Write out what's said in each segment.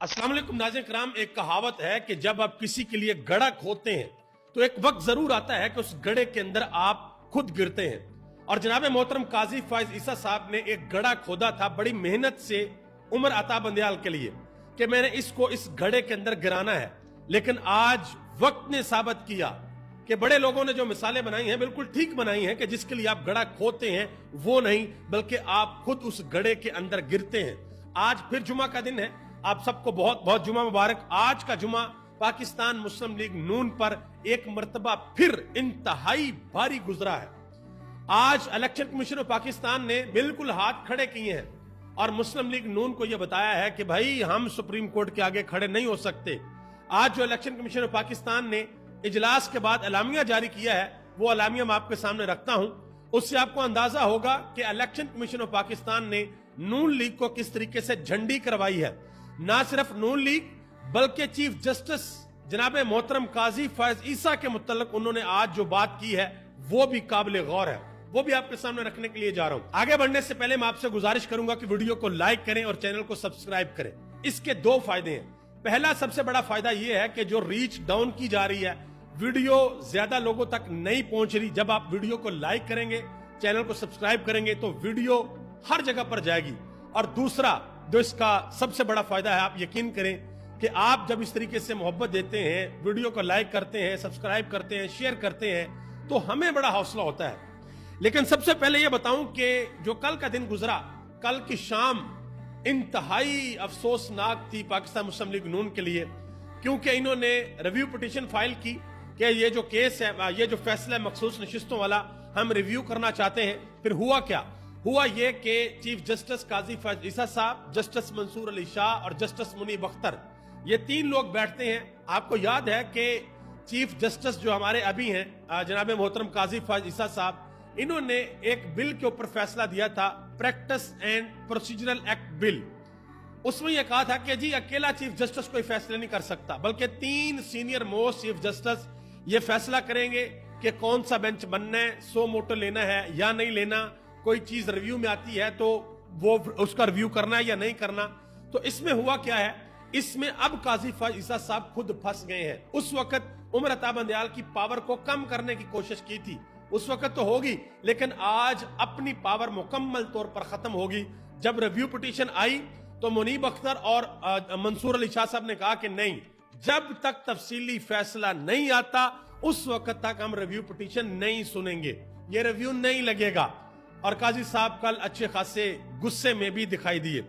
अस्सलाम वालेकुम नाज़रीन किराम, एक कहावत है कि जब आप किसी के लिए गड्ढा खोदते हैं तो एक वक्त जरूर आता है कि उस गड्ढे के अंदर आप खुद गिरते हैं। और जनाब मोहतरम काजी फायज ईसा साहब ने एक गड्ढा खोदा था बड़ी मेहनत से उमर अता बंदयाल के लिए कि मैंने इसको इस गड्ढे के अंदर गिराना है। लेकिन आज वक्त ने साबित किया कि बड़े लोगों ने जो मिसालें बनाई हैं बिल्कुल ठीक बनाई हैं कि जिसके लिए आप गड्ढा खोदते हैं वो नहीं बल्कि आप खुद उस गड्ढे के अंदर गिरते हैं। आज फिर जुमा का दिन है, आप सबको बहुत बहुत जुमा मुबारक। आज का जुमा पाकिस्तान मुस्लिम लीग नून पर एक मर्तबा फिर इंतहाई भारी गुजरा है। आज इलेक्शन कमीशन ऑफ पाकिस्तान ने बिल्कुल हाथ खड़े किए हैं और मुस्लिम लीग नून को यह बताया है कि भाई हम सुप्रीम कोर्ट के आगे खड़े नहीं हो सकते। आज जो इलेक्शन कमीशन ऑफ पाकिस्तान ने इजलास के बाद एलामिया जारी किया है वो एलामिया मैं आपके सामने रखता हूं। उससे आपको अंदाजा होगा कि इलेक्शन कमीशन ऑफ पाकिस्तान ने नून लीग को किस तरीके से झंडी करवाई है। ना सिर्फ नून लीग बल्कि चीफ जस्टिस जनाब मोहतरम काजी फायज ईसा के मुतल्लिक उन्होंने आज जो बात की है वो भी काबिल गौर है, वो भी आपके सामने रखने के लिए जा रहा हूं। आगे बढ़ने से पहले मैं आपसे गुजारिश करूंगा कि वीडियो को लाइक करें और चैनल को सब्सक्राइब करें। इसके दो फायदे हैं। पहला सबसे बड़ा फायदा यह है कि जो रीच डाउन की जा रही है, वीडियो ज्यादा लोगों तक नहीं पहुंच रही। जब आप वीडियो को लाइक करेंगे, चैनल को सब्सक्राइब करेंगे तो वीडियो हर जगह पर जाएगी। और दूसरा जो इसका सबसे बड़ा फायदा है, आप यकीन करें कि आप जब इस तरीके से मोहब्बत देते हैं, वीडियो को लाइक करते हैं, सब्सक्राइब करते हैं, शेयर करते हैं तो हमें बड़ा हौसला होता है। लेकिन सबसे पहले यह बताऊं कि जो कल का दिन गुजरा, कल की शाम इंतहाई अफसोसनाक थी पाकिस्तान मुस्लिम लीग नून के लिए, क्योंकि इन्होंने रिव्यू पिटीशन फाइल की कि ये जो केस है, ये जो फैसला है मखसूस नशिस्तों वाला, हम रिव्यू करना चाहते हैं। फिर हुआ क्या? हुआ ये कि चीफ जस्टिस काजी फायज ईसा साहब, जस्टिस मंसूर अली शाह और जस्टिस मुनीब अख्तर, ये तीन लोग बैठते हैं। आपको याद है कि चीफ जस्टिस जो हमारे अभी हैं जनाब मोहतरम काजी फायज ईसा साहब, इन्होंने एक बिल के ऊपर फैसला दिया था, practice and procedural act bill. उसमें यह कहा था कि जी अकेला चीफ जस्टिस कोई फैसला नहीं कर सकता बल्कि तीन सीनियर मोस्ट चीफ जस्टिस ये फैसला करेंगे कि कौन सा बेंच बनना है, सो मोटो लेना है या नहीं लेना, कोई चीज रिव्यू में आती है तो वो उसका रिव्यू करना है या नहीं करना। तो इसमें हुआ क्या है, इसमें अब काजी फायज ईसा साहब खुद फंस गए हैं। उस वक्त उमर अता बंदयाल की पावर को कम करने की कोशिश की थी, उस वक्त तो होगी, लेकिन आज अपनी पावर मुकम्मल तौर पर खत्म होगी। जब रिव्यू पिटीशन आई तो मुनीब अख्तर और मंसूर अली शाह साहब ने कहा कि नहीं, जब तक तफसीली फैसला नहीं आता उस वक्त तक हम रिव्यू पिटीशन नहीं सुनेंगे, ये रिव्यू नहीं लगेगा। और काजी साहब कल अच्छे खासे गुस्से में भी दिखाई दिए।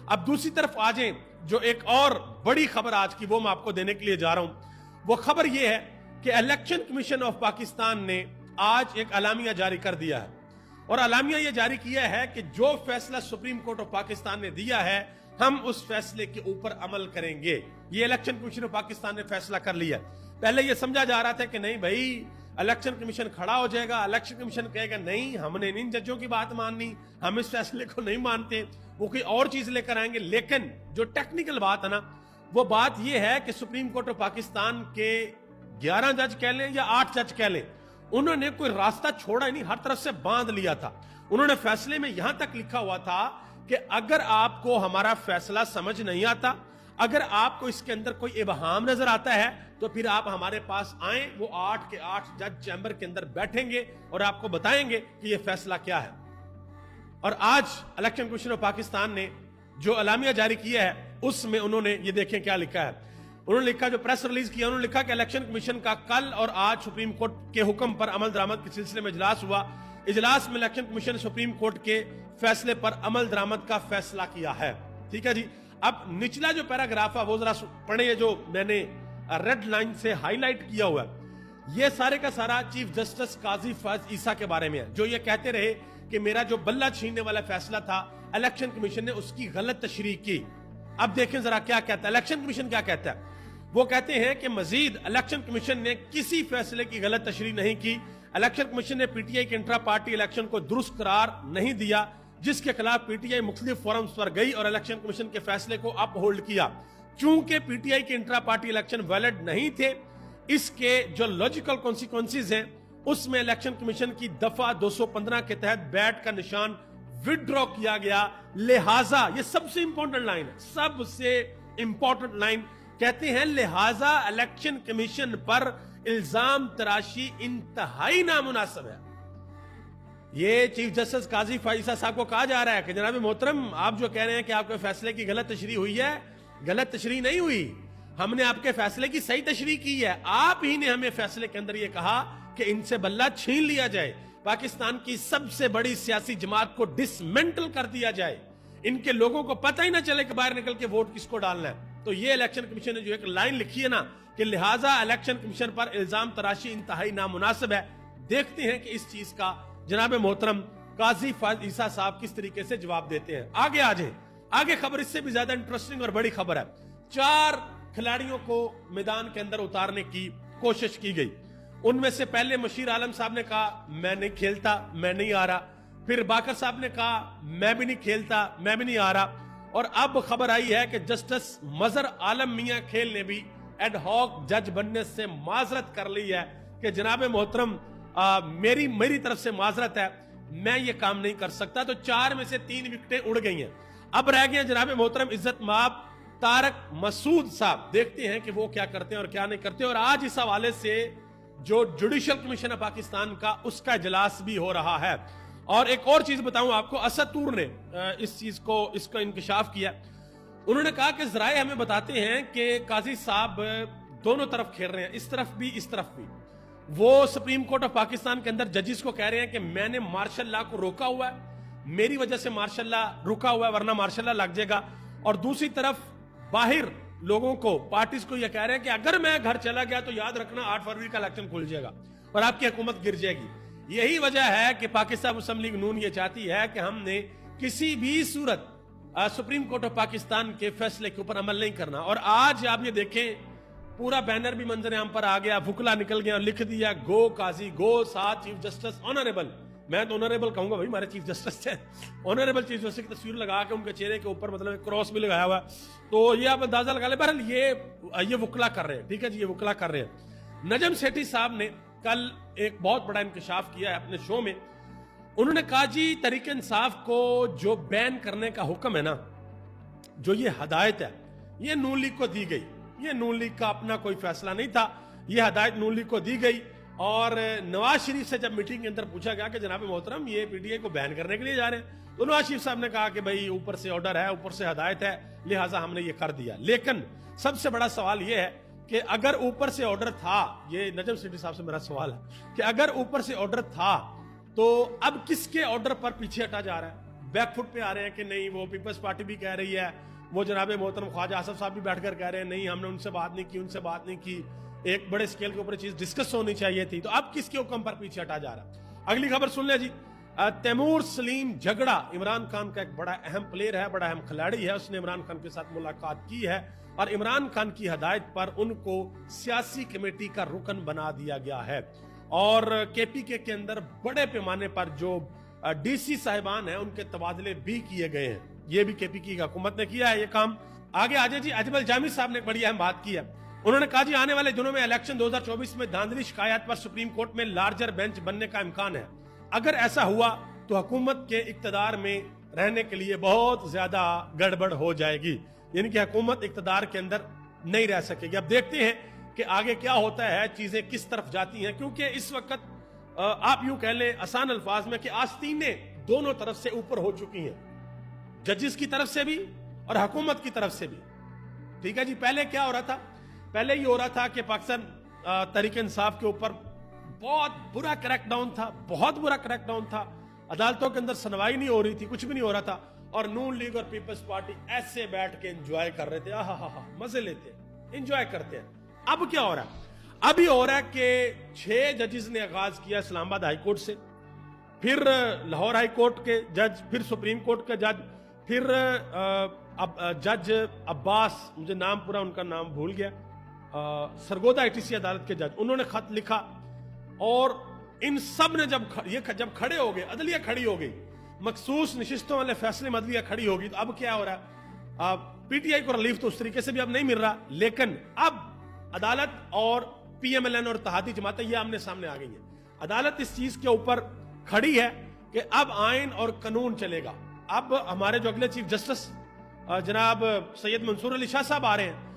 अब दूसरी तरफ आ जाएं, जो एक और बड़ी खबर आज की वो मैं आपको देने के लिए जा रहा हूं। वो खबर ये है कि इलेक्शन कमीशन ऑफ पाकिस्तान ने आज एक एलामिया जारी कर दिया है और एलामिया ये जारी किया है कि जो फैसला सुप्रीम कोर्ट ऑफ पाकिस्तान ने दिया है हम उस फैसले के ऊपर अमल करेंगे। ये इलेक्शन कमीशन ऑफ पाकिस्तान ने फैसला कर लिया। पहले ये समझा जा रहा था कि नहीं भाई इलेक्शन कमीशन खड़ा हो जाएगा, इलेक्शन कमीशन कहेगा नहीं हमने इन जजों की बात माननी, हम इस फैसले को नहीं मानते, वो कोई और चीज लेकर आएंगे। लेकिन जो टेक्निकल बात है ना, वो बात ये है कि सुप्रीम कोर्ट ऑफ पाकिस्तान के 11 जज कह लें या 8 जज कह लें, उन्होंने कोई रास्ता छोड़ा ही नहीं, हर तरफ से बांध लिया था। उन्होंने फैसले में यहां तक लिखा हुआ था कि अगर आपको हमारा फैसला समझ नहीं आता, अगर आपको इसके अंदर कोई इबहाम नजर आता है तो फिर आप हमारे पास आए। वो 8 के 8 जज चैम्बर के अंदर बैठेंगे और आपको बताएंगे कि ये फैसला क्या है। और आज इलेक्शन कमीशन ऑफ पाकिस्तान ने जो एलामिया जारी किया है उसमें उन्होंने ये देखें क्या लिखा है। उन्होंने लिखा, जो प्रेस रिलीज किया, उन्होंने लिखा कि इलेक्शन कमीशन का कल और आज सुप्रीम कोर्ट के हुक्म पर अमल दरामद के सिलसिले में इजलास हुआ। इजलास में इलेक्शन कमीशन ने सुप्रीम कोर्ट के फैसले पर अमल दरामद का फैसला किया है। ठीक है जी। अब निचला जो पैराग्राफ है वो जरा पढ़े, जो मैंने रेड लाइन से हाईलाइट किया हुआ है। ये सारे का सारा चीफ जस्टिस काजी फायज ईसा के बारे में है, जो ये कहते रहे कि मेरा जो बल्ला छीनने वाला फैसला था इलेक्शन कमीशन ने उसकी गलत तशरीह की। अब देखें जरा क्या कहता है इलेक्शन कमीशन। क्या कहता है वो? कहते हैं कि मजीद इलेक्शन कमीशन ने किसी फैसले की गलत तशरीह नहीं की। इलेक्शन कमीशन ने पीटीआई के इंट्रा पार्टी इलेक्शन को दुरुस्त करार नहीं दिया, जिसके खिलाफ पीटीआई मुख्तलिफ फोरम्स पर गई और इलेक्शन कमीशन के फैसले को अपहोल्ड किया। चूंकि पीटीआई के इंट्रा पार्टी इलेक्शन वैलिड नहीं थे, इसके जो लॉजिकल कॉन्सिक्वेंसेज हैं उसमें इलेक्शन कमीशन की दफा 215 के तहत बैट का निशान विड्रॉ किया गया। लिहाजा ये सबसे इंपॉर्टेंट लाइन है, सबसे इंपॉर्टेंट लाइन कहते हैं, लिहाजा इलेक्शन कमीशन पर इल्जाम तराशी इंतहाई नामुनासिब है। ये चीफ जस्टिस काजी फाइजा साहब को कहा जा रहा है कि जनाब मोहतरम, आप जो कह रहे हैं कि आपके फैसले की गलत तशरीह हुई है, गलत तशरीह नहीं हुई, हमने आपके फैसले की सही तशरीह की है। आप ही ने हमें फैसले के अंदर ये कहा कि इनसे बल्ला छीन लिया जाए, पाकिस्तान की सबसे बड़ी सियासी जमात को डिसमेंटल कर दिया जाए, इनके लोगों को पता ही ना चले कि बाहर निकल के वोट किसको डालना है। तो ये इलेक्शन कमीशन ने जो एक लाइन लिखी है ना कि लिहाजा इलेक्शन कमीशन पर इल्जाम तराशी इंतहाई नामुनासिब है, देखते हैं कि इस चीज का जनाब मोहतरम काजी फायज ईसा साहब किस तरीके से जवाब देते हैं। आगे आ जाए, आगे खबर इससे भी ज्यादा इंटरेस्टिंग और बड़ी खबर है। 4 खिलाड़ियों को मैदान के अंदर उतारने की कोशिश की गई। उनमें से पहले मशीर आलम साहब ने कहा मैं नहीं खेलता, मैं नहीं आ रहा। फिर बाकर साहब ने कहा मैं भी नहीं खेलता, मैं भी नहीं आ रहा। और अब खबर आई है कि जस्टिस मजहर आलम मियां खेल ने भी एड हॉक जज बनने से माजरत कर ली है कि जनाब मोहतरम मेरी तरफ से माजरत है, मैं ये काम नहीं कर सकता। तो 4 में से 3 विकेटें उड़ गई हैं। अब रह गए जनाब मोहतरम इज्जत माब तारक मसूद साहब, देखते हैं कि वो क्या करते हैं और क्या नहीं करते। और आज इस हवाले से जो जुडिशल कमीशन है पाकिस्तान का, उसका इजलास भी हो रहा है। और एक और चीज बताऊं आपको, असद तूर ने इस चीज को इसका इंकशाफ किया। उन्होंने कहा कि जराए हमें बताते हैं कि काजी साहब दोनों तरफ खेल रहे हैं, इस तरफ भी इस तरफ भी। वो सुप्रीम कोर्ट ऑफ पाकिस्तान के अंदर जजेस को कह रहे हैं कि मैंने मार्शल लॉ को रोका हुआ है, मेरी वजह से मार्शल लॉ रुका हुआ है, वरना मार्शल लॉ लग जाएगा। और दूसरी तरफ बाहर लोगों को, पार्टीज को यह कह रहे हैं कि अगर मैं घर चला गया तो याद रखना 8 फरवरी का इलेक्शन खुल जाएगा और आपकी हुकूमत गिर जाएगी। यही वजह है कि पाकिस्तान मुस्लिम लीग नून ये चाहती है कि हमने किसी भी सूरत सुप्रीम कोर्ट ऑफ पाकिस्तान के फैसले के ऊपर अमल नहीं करना। और आज आप ये देखें, पूरा बैनर भी मंजर आम पर आ गया, फुकला निकल गया और लिख दिया गो काजी गो, साथ चीफ जस्टिस ऑनरेबल। मैं तो ऑनरेबल कहूंगा भाई, हमारे चीफ जस्टिस है। ऑनरेबल चीफ जस्टिस की तस्वीर लगा के उनके चेहरे के ऊपर मतलब एक क्रॉस भी लगाया हुआ, तो ये आप अंदाजा लगा ले। बहरहाल ये वुकला कर रहे हैं, ठीक है जी, ये वुकला कर रहे हैं। नजम सेठी साहब ने कल एक बहुत बड़ा इंकशाफ किया है अपने शो में। उन्होंने कहा जी तहरीक इंसाफ को जो बैन करने का हुक्म है ना, जो ये हदायत है, ये नून लीग को दी गई। ये नून लीग का अपना कोई फैसला नहीं था, ये हदायत नून लीग को दी गई। और नवाज शरीफ से जब मीटिंग के अंदर पूछा गया कि जनाब मोहतरम ये पीटीआई को बैन करने के लिए जा रहे हैं, तो नवाज शरीफ साहब ने कहा कि भाई ऊपर से ऑर्डर है, ऊपर से हदायत है, लिहाजा हमने ये कर दिया। लेकिन सबसे बड़ा सवाल ये है कि अगर ऊपर से ऑर्डर था, ये नजम सेठी साहब से मेरा सवाल है कि अगर ऊपर से ऑर्डर था तो अब किसके ऑर्डर पर पीछे हटा जा रहा है? बैकफुट पे आ रहे हैं कि नहीं, वो पीपल्स पार्टी भी कह रही है, वो जनाब मोहतरम ख्वाजा आसफ साहब भी बैठकर कह रहे हैं नहीं हमने उनसे बात नहीं की, उनसे बात नहीं की, एक बड़े स्केल के ऊपर चीज डिस्कस होनी चाहिए थी। तो अब किसके हुक्म पर पीछे हटा जा रहा है? अगली खबर सुन ले जी। तैमूर सलीम झगड़ा इमरान खान का एक बड़ा अहम प्लेयर है, बड़ा अहम खिलाड़ी है। उसने इमरान खान के साथ मुलाकात की है और इमरान खान की हदायत पर उनको सियासी कमेटी का रुकन बना दिया गया है। और केपीके के अंदर बड़े पैमाने पर जो डीसी साहिबान हैं उनके तबादले भी किए गए हैं। ये भी केपीके की हुकूमत ने किया है ये काम। आगे आजे जी, अजमल जामी साहब ने एक बड़ी अहम बात की है। उन्होंने कहा जी आने वाले दिनों में इलेक्शन 2024 में धांधली शिकायत पर सुप्रीम कोर्ट में लार्जर बेंच बनने का इम्कान है। अगर ऐसा हुआ तो हुकूमत के इक्तदार में रहने के लिए बहुत ज्यादा गड़बड़ हो जाएगी, यानी कि हुकूमत इक्तदार के अंदर नहीं रह सकेगी। अब देखते हैं कि आगे क्या होता है, चीजें किस तरफ जाती हैं, क्योंकि इस वक्त आप यूं कह लें आसान अल्फाज में कि आस्तीनें दोनों तरफ से ऊपर हो चुकी हैं, जजेस की तरफ से भी और हुकूमत की तरफ से भी। ठीक है जी, पहले क्या हो रहा था? पहले ये हो रहा था कि पाकिस्तान तहरीक इंसाफ के ऊपर बहुत बुरा क्रैकडाउन था, बहुत बुरा क्रैकडाउन था। अदालतों के अंदर सुनवाई नहीं हो रही थी, कुछ भी नहीं हो रहा था, और नून लीग और पीपल्स पार्टी ऐसे बैठ के एंजॉय कर रहे थे, आहा मजे लेते एंजॉय करते हैं। अब क्या हो रहा है? अब ये हो रहा है कि 6 जजेस ने आगाज किया इस्लामाबाद हाई कोर्ट से, फिर लाहौर हाई कोर्ट के जज, फिर सुप्रीम कोर्ट के जज, फिर जज अब्बास, मुझे नाम पूरा उनका नाम भूल गया, सरगोदा आईटीसी अदालत के जज, उन्होंने खत लिखा। और इन सब ने जब खड़े हो गए, अदलिया खड़ी हो गई, मखसूस नशिस्तों वाले फैसले में अदलिया खड़ी होगी, तो अब क्या हो रहा है? पीटीआई को रिलीफ तो उस तरीके से भी अब नहीं मिल रहा, लेकिन अब अदालत और पीएमएलएन और इत्तेहादी जमातें ये आमने सामने आ गई हैं। अदालत इस चीज के ऊपर खड़ी है कि अब आइन और कानून चलेगा। अब हमारे जो अगले चीफ जस्टिस جناب سید منصور علی شاہ صاحب آ رہے ہیں.